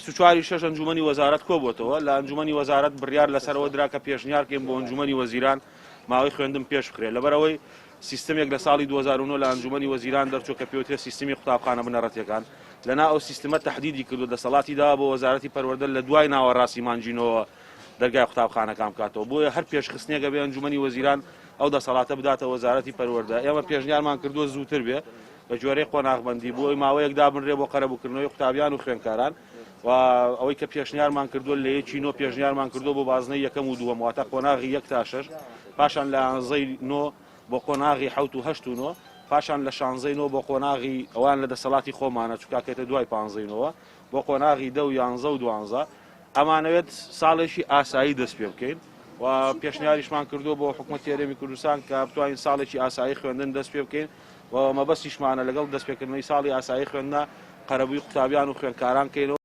24 شەش ئەنجومەنی وەزارەت کۆبووەتەوە لە ئەنجومەنی وەزارەت بڕیار لەسەرەوە درا کە پێشنیارکەین بۆ ئەنجومەنی وەزیران ماوەی خوێندن پێش بکرێت لەبەرەوەی سیستمێک لە ساڵی 2009 لە ئەنجومەنی وەزیران دەرچوو کە پێوترێت سیستمی قوتابخانە بنەڕەتیەکان لەنا ئەو سیستمە تەحدیدی کردو دەسەڵاتی دا بۆ وەزارەتی پەروەردە لە دوای ناوەڕاستی مانجینەوە دەرگای قوتابخانەکان بکاتەوە بۆیە هەر پێشخستنێکە بێ ئەنجومەنی وەزیران ئەو دەسەڵاتە بداتە وەزارەتی پەروەردە ئێمە پێشنیارمان کردووە زووتر بێ بە جۆرەی قۆناغبەندی بۆی ماوەیەک دابنرێ بۆ قەرەبووکردنەوەی قوتابیان و خوێندکاران و ئەوەی کە پێشنیارمان کردووە لە یەکی نۆ پێشنیارمان کردووە بۆ بازنەی یەکەم و دووەم واتە قۆناغی 1 تا 6 پاشان لە 11ی نۆ بۆ قۆناغی 7 و 8 و 9 پاشان لە 16ی نۆ بۆ قۆناغی ئەوان لە دەسەڵاتی خۆمانە چکاکێتە دوای 15ی نۆوە بۆ قۆناغی 10 و 11 و 12 ئەمانەوێت ساڵێکی ئاسایی دەست پێ بکەین و پێشنیاریشمان کردووە بۆ حکوومەتی هەرێمی کوردستان کە بتوانین ساڵێکی ئاسایی خوێندن دەست پێ بکەین و مەبەستیشمانە لەگەڵ دەستپێکردنەوەی ساڵی ئاسایی خوێندنە قەرەبووی قوتابیان و خوێندکاران کەینەوە